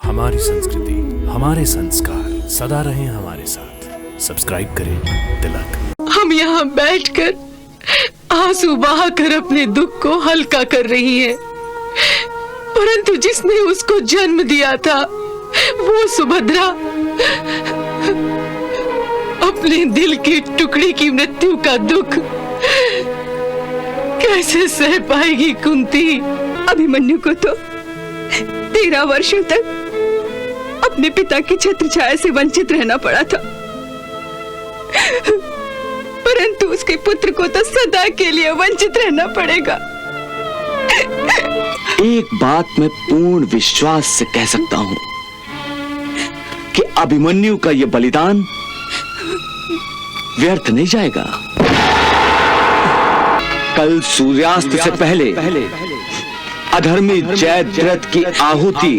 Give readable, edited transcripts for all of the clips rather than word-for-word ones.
हमारी संस्कृति, हमारे संस्कार सदा रहें हमारे साथ। सब्सक्राइब करें तिलक। हम यहाँ बैठकर आंसू बहाकर अपने दुख को हल्का कर रही हैं, परंतु जिसने उसको जन्म दिया था वो सुभद्रा अपने दिल की टुकड़ी की मृत्यु का दुख कैसे सह पाएगी कुंती? अभिमन्यु को तो 13 वर्षों तक अपने पिता की छत्र छाया से वंचित रहना पड़ा था, परंतु उसके पुत्र को तो सदा के लिए वंचित रहना पड़ेगा। एक बात मैं पूर्ण विश्वास से कह सकता हूं कि अभिमन्यु का यह बलिदान व्यर्थ नहीं जाएगा। कल सूर्यास्त से पहले अधर्मी जयद्रथ की आहुति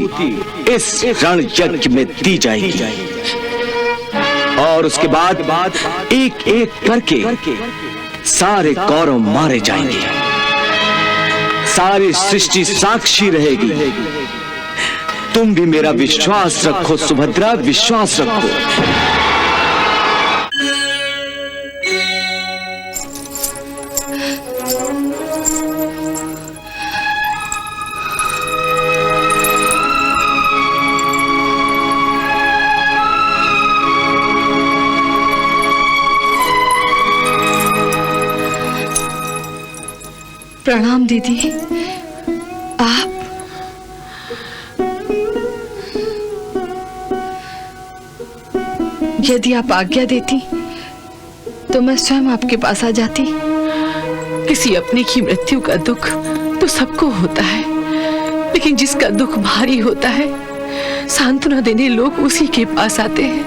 इस रण यज्ञ में दी जाएगी और उसके बाद एक एक करके सारे कौरव मारे जाएंगे। सारी सृष्टि साक्षी रहेगी। तुम भी मेरा विश्वास रखो सुभद्रा, विश्वास रखो। प्रणाम दीदी। आप यदि आप आज्ञा देती तो मैं स्वयं आपके पास आ जाती। किसी अपने की मृत्यु का दुख तो सबको होता है, लेकिन जिसका दुख भारी होता है सांत्वना देने लोग उसी के पास आते हैं।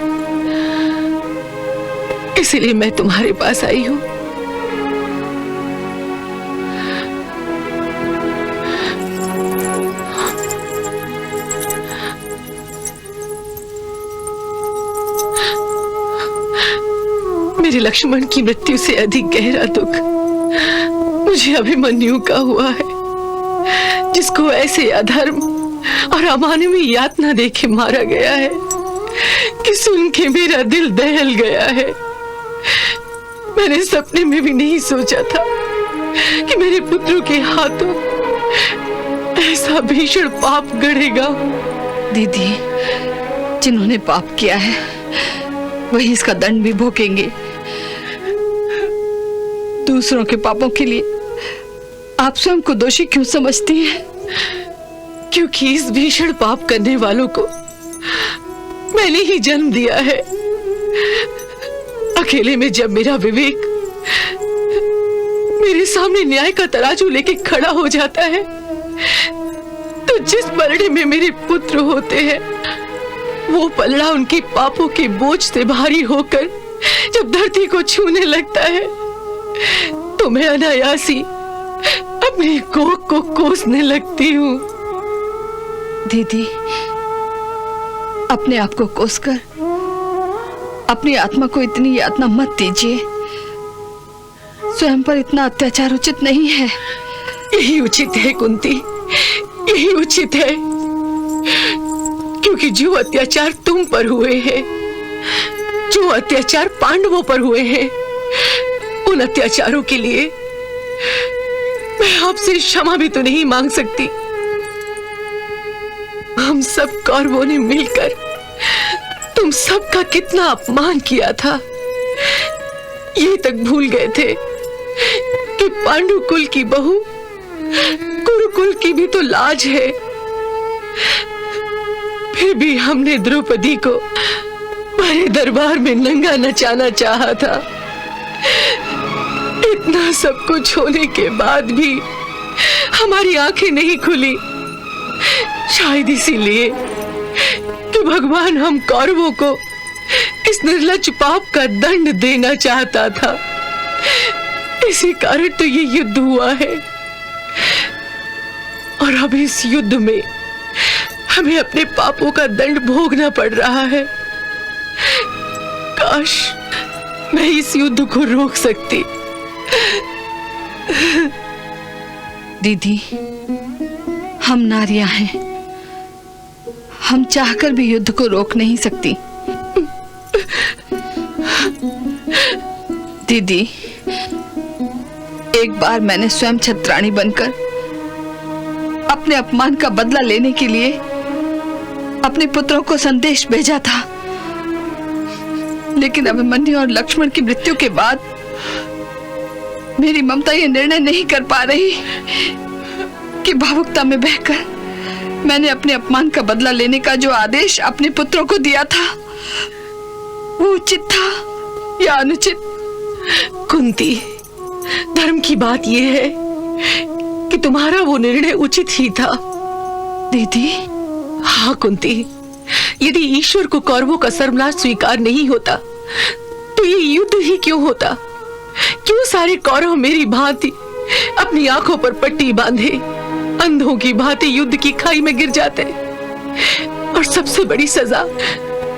इसलिए मैं तुम्हारे पास आई हूं। मेरे लक्ष्मण की मृत्यु से अधिक गहरा दुख मुझे अभिमन्यु का हुआ है, जिसको ऐसे अधर्म और अमानवीय यातना देके मारा गया है कि सुन के मेरा दिल दहल गया है। मैंने सपने में भी नहीं सोचा था कि मेरे पुत्रों के हाथों ऐसा भीषण पाप गढ़ेगा। दीदी, जिन्होंने पाप किया है वही इसका दंड भी भोगेंगे। दूसरों के पापों के लिए आप स्वयं को दोषी क्यों समझती हैं? क्योंकि इस भीषण पाप करने वालों को मैंने ही जन्म दिया है। अकेले में जब मेरा विवेक मेरे सामने न्याय का तराजू लेके खड़ा हो जाता है, तो जिस पलड़े में मेरे पुत्र होते हैं वो पलड़ा उनके पापों के बोझ से भारी होकर जब धरती को छूने लगता है तो मैं अनायासी अपनी कोख को कोसने लगती हूँ। दीदी, अपने आप को कोसकर अपनी आत्मा को इतनी यातना मत दीजिए। स्वयं पर इतना अत्याचार उचित नहीं है। यही उचित है कुंती, यही उचित है, क्योंकि जो अत्याचार तुम पर हुए हैं, जो अत्याचार पांडवों पर हुए हैं, उन अत्याचारों के लिए मैं आपसे क्षमा भी तो नहीं मांग सकती। हम सब कौरवों ने मिलकर तुम सबका कितना अपमान किया था, ये तक भूल गए थे कि पांडु कुल की बहू कुरुकुल की भी तो लाज है। फिर भी हमने द्रौपदी को बड़े दरबार में नंगा नचाना चाहा था। इतना सब कुछ होने के बाद भी हमारी आंखें नहीं खुली, शायद इसीलिए कि भगवान हम कौरवों को इस निर्लज्ज पाप का दंड देना चाहता था। इसी कारण तो ये युद्ध हुआ है और अब इस युद्ध में हमें अपने पापों का दंड भोगना पड़ रहा है। काश मैं इस युद्ध को रोक सकती। दीदी, हम नारियां हैं, हम चाहकर भी युद्ध को रोक नहीं सकती। दीदी, एक बार मैंने स्वयं छत्राणी बनकर अपने अपमान का बदला लेने के लिए अपने पुत्रों को संदेश भेजा था, लेकिन अभिमन्यु और लक्ष्मण की मृत्यु के बाद मेरी ममता ये निर्णय नहीं कर पा रही कि भावुकता में बहकर मैंने अपने अपमान का बदला लेने का जो आदेश अपने पुत्रों को दिया था वो उचित था या अनुचित। कुंती, धर्म की बात यह है कि तुम्हारा वो निर्णय उचित ही था। दीदी, हाँ कुंती, यदि ईश्वर को कौरवों का सर्वनाश स्वीकार नहीं होता तो ये युद्ध ही क्यों होता? क्यों सारे कौरव मेरी भांति अपनी आंखों पर पट्टी बांधे अंधों की भांति युद्ध की खाई में गिर जाते? और सबसे बड़ी सजा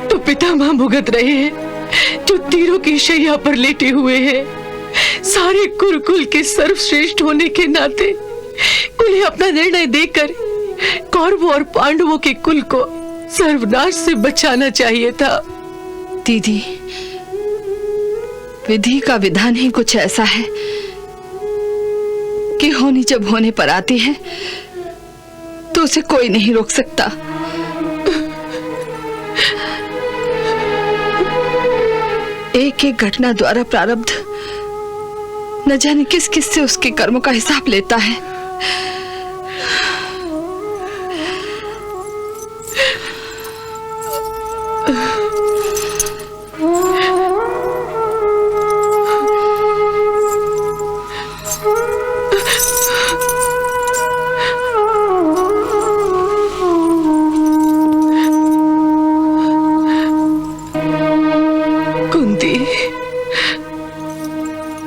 तो पितामह भुगत रहे हैं, जो तीरों की शैया पर लेटे हुए हैं। सारे कुरुकुल के सर्वश्रेष्ठ होने के नाते उन्हें अपना निर्णय देकर कौरवों और पांडवों के कुल को सर्वनाश से बचाना चाहिए था। दीदी, विधि का विधान ही कुछ ऐसा है कि होनी जब होने पर आती है तो उसे कोई नहीं रोक सकता। एक एक घटना द्वारा प्रारब्ध न जाने किस किस से उसके कर्मों का हिसाब लेता है।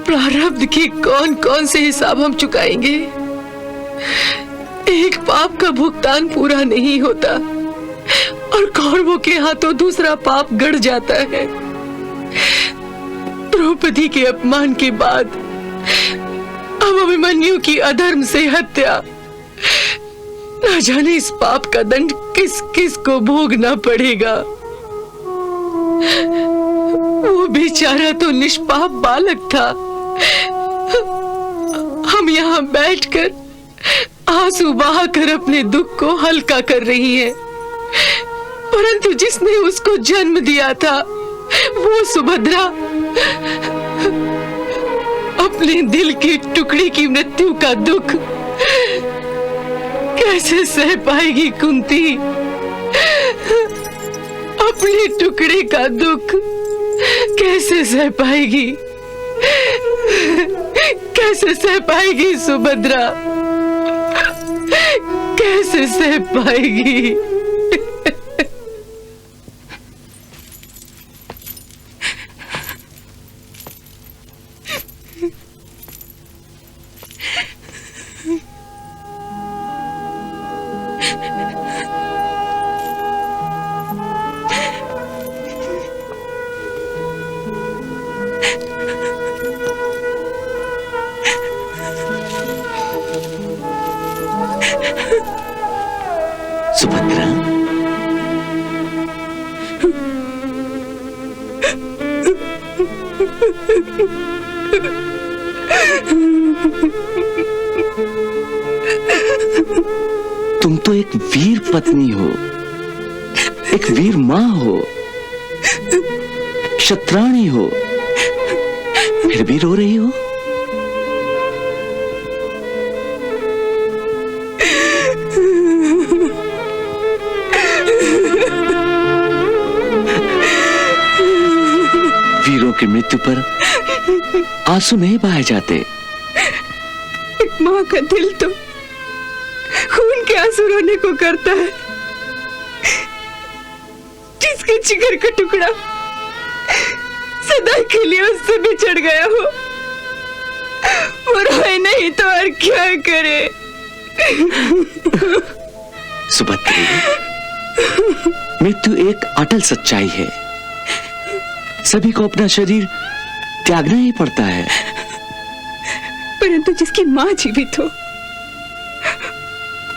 प्रारब्ध के कौन कौन से हिसाब हम चुकाएंगे? एक पाप का भुगतान पूरा नहीं होता और कौरवों के हाथों दूसरा पाप गड़ जाता है। द्रौपदी के अपमान के बाद अब अभिमन्यु की अधर्म से हत्या, न जाने इस पाप का दंड किस किस को भोगना पड़ेगा। वो बेचारा तो निष्पाप बालक था। हम यहाँ बैठकर आंसू बहाकर अपने दुख को हल्का कर रही हैं, परंतु जिसने उसको जन्म दिया था वो सुभद्रा अपने दिल की टुकड़ी की मृत्यु का दुख कैसे सह पाएगी? कुंती, अपने टुकड़े का दुख कैसे सह पाएगी? कैसे सह पाएगी सुभद्रा? कैसे सह पाएगी? सुभद्रा, तुम तो एक वीर पत्नी हो, एक वीर मां हो, क्षत्राणी हो, फिर भी रो रही हो? वीरों की मृत्यु पर आंसू नहीं बहाए जाते। एक माँ का दिल तो खून के आंसू रोने को करता है। जिसके जिगर का टुकड़ा सदा के लिए उससे बिछड़ गया हो, वो रोए नहीं तो और क्या करे? सुभद्रा, मृत्यु एक अटल सच्चाई है। सभी को अपना शरीर त्यागना ही पड़ता है। परंतु जिसकी मां जीवित हो,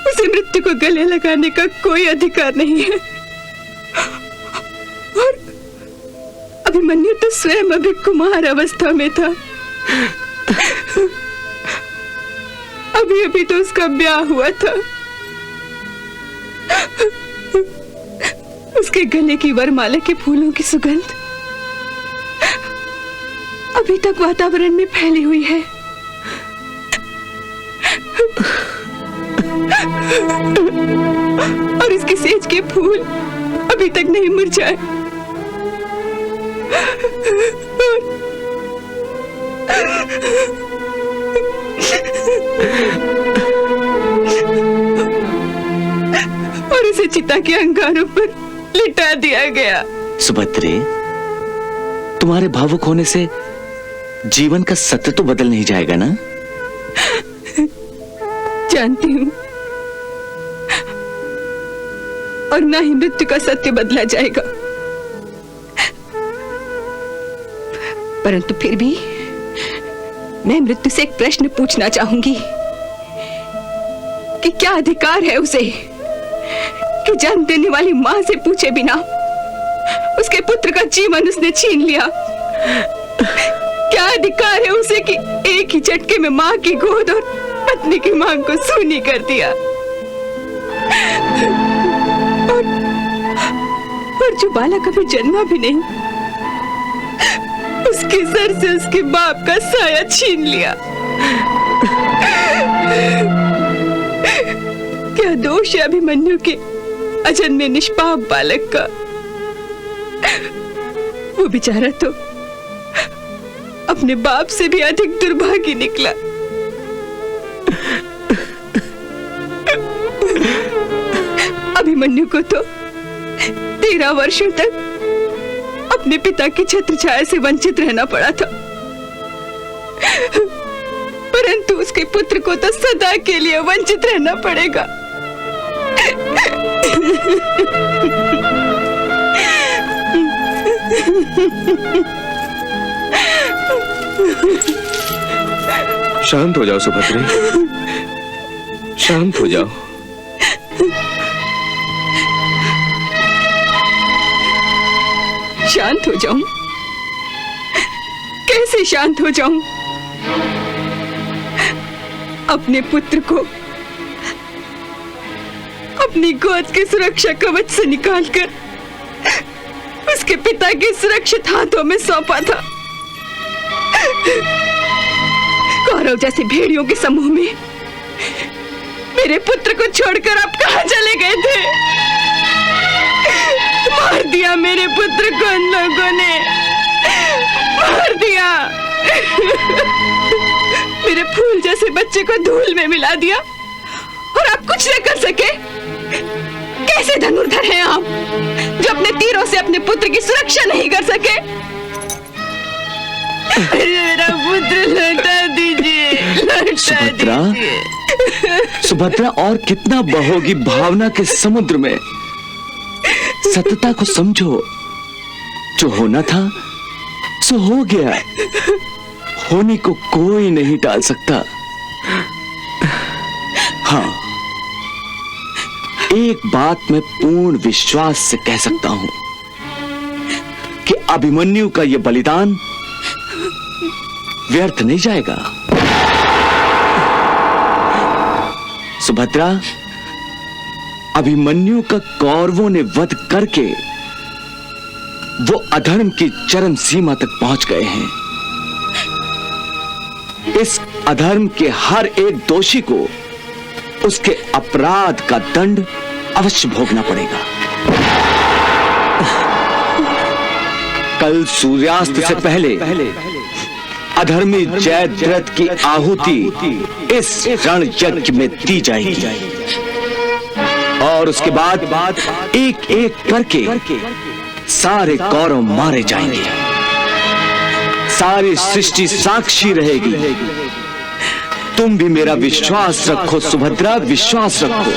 उसे मृत्यु को गले लगाने का कोई अधिकार नहीं है। अभिमन्यु तो स्वयं अभी कुमार अवस्था में था। अभी अभी तो उसका ब्याह हुआ था। उसके गले की वरमाला के फूलों की सुगंध अभी तक वातावरण में फैली हुई है। और इसके सेज के फूल अभी तक नहीं मुरझाए। और इसे चिता के अंगारों पर लिटा दिया गया। सुभद्रे, तुम्हारे भावुक होने से जीवन का सत्य तो बदल नहीं जाएगा ना? जानती हूं, और ना ही मृत्यु का सत्य बदला जाएगा। परंतु फिर भी मैं मृत्यु से एक प्रश्न पूछना चाहूंगी कि क्या अधिकार है उसे कि जन्म देने वाली मां से पूछे बिना उसके पुत्र का जीवन उसने छीन लिया? क्या अधिकार है उसे कि एक ही झटके में मां की गोद और पत्नी की मांग को सूनी कर दिया? और जो बालक अभी जन्मा भी नहीं, उसके सर से उसके बाप का साया छीन लिया। क्या दोष है अभिमन्यु के अजन्मे निष्पाप बालक का? वो बेचारा तो अपने बाप से भी अधिक दुर्भागी निकला। अभिमन्यु को तो 13 वर्षों तक अपने पिता की छत्र छाया से वंचित रहना पड़ा था, परंतु उसके पुत्र को तो सदा के लिए वंचित रहना पड़ेगा। शांत हो जाओ सुभद्रे, शांत हो जाओ। शांत हो जाऊं? कैसे शांत हो जाऊं? अपने पुत्र को अपनी गोद के सुरक्षा कवच से निकालकर उसके पिता के सुरक्षित हाथों में सौंपा था। कौरव जैसे भेड़ियों के समूह में मेरे पुत्र को छोड़कर आप कहां चले गए थे? मार दिया मेरे पुत्र को उन लोगों ने, मार दिया। मेरे फूल जैसे बच्चे को धूल में मिला दिया और आप कुछ न कर सके। कैसे धनुर्धर हैं आप जो अपने तीरों से अपने पुत्र की सुरक्षा नहीं कर सके? मेरा पुत्र लौटा दीजिए, लौटा दीजिए। सुभद्रा और कितना बहोगी भावना के समुद्र में। सत्यता को समझो, जो होना था सो हो गया, होने को कोई नहीं टाल सकता। हाँ, एक बात मैं पूर्ण विश्वास से कह सकता हूं कि अभिमन्यु का यह बलिदान व्यर्थ नहीं जाएगा। सुभद्रा, अभिमन्यु का कौरवों ने वध करके वो अधर्म की चरम सीमा तक पहुंच गए हैं। इस अधर्म के हर एक दोषी को उसके अपराध का दंड अवश्य भोगना पड़ेगा। कल सूर्यास्त से पहले अधर्मी जयद्रथ की आहुति इस रण यज्ञ में दी जाएगी और उसके बाद एक एक करके सारे कौरव मारे जाएंगे। सारी सृष्टि साक्षी रहेगी। तुम भी मेरा विश्वास रखो सुभद्रा, विश्वास रखो।